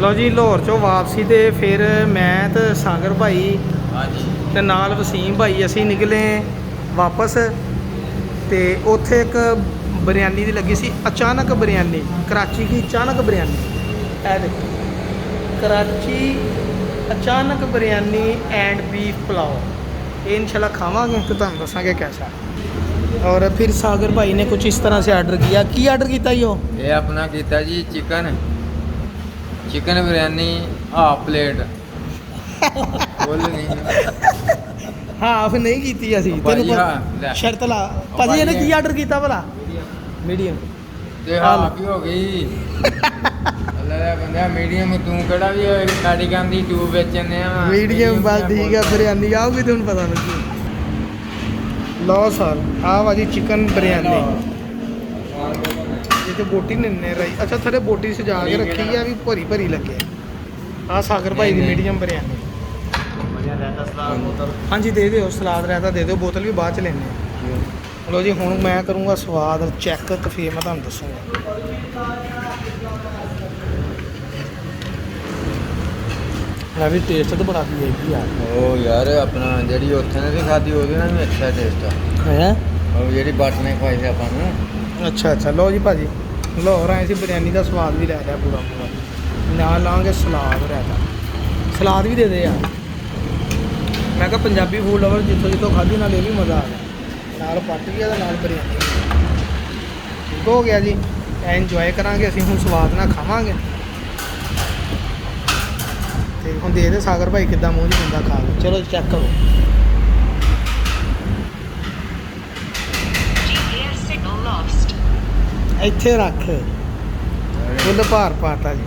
लो जी लाहौर चो वापसी तो फिर मैं तो सागर भाई ते नाल वसीम भाई असी निकले वापस। तो उत्थे एक बिरयानी दी लगी सी अचानक बिरयानी, कराची की अचानक बिरयानी। ऐ देखो कराची अचानक बिरयानी एंड बीफ पुलाव, ये इंशाल्लाह खावांगे तो तुहानू दसांगे कैसा। और फिर सागर भाई ने कुछ इस तरह से ऑर्डर किया। की ऑर्डर किया ये अपना किया जी chicken biryani half plate full नहीं हाफ नहीं की असी भाजी, तेन हाँ, शर्त ला भाजी ने की ऑर्डर किया भला मीडियम ते हाफ ही हो गई अल्लाह दा बंदा मीडियम तू केड़ा भी साडी गांधी टू बेचने आ मीडियम बस ठीक है। बिरयानी आओगी तुम पता लगी। लो सर आ भाजी चिकन बिरयानी ये तो बोटी ने रही। अच्छा थोड़े बोटी सजा के रखी है भी भरी भरी लगे। आ सागर भाई की मीडियम बिरयानी। हाँ जी दे दो सलाद रहता दे दो, बोतल भी बाद च लेने। लो जी हूँ मैं करूँगा स्वाद चैक तो फिर मैं तुहानू दसूँगा। मैं भी टेस्ट तो बड़ा भी है यार। ओ यार अपना जेडी उत्थे ने भी खाधी ओदे नाल भी अच्छा टेस्ट है और जेडी बट ने खवाई सी आपां नू। अच्छा अच्छा लो जी भाजी लाहौर आए सी बिरयानी का स्वाद भी लै लिया पूरा पूरा। नाल लाँगे सलाद रहता, सलाद भी दे दे यार। मैं कहा पंजाबी फूड लवर जितों जितों खाधी नाल ये भी मज़ा आ गया। नाल पट गया नाल बिरयानी ठीक हो गया जी। इंजॉय करांगे असीं हुण स्वाद नाल खावांगे। ते हुण दे दे सागर भाई किद्दां मूँह च बंदा खा के। चलो चैक करो। ਇੱਥੇ ਰੱਖ ਫੁੱਲ ਭਾਰ ਪਾਤਾ ਜੀ।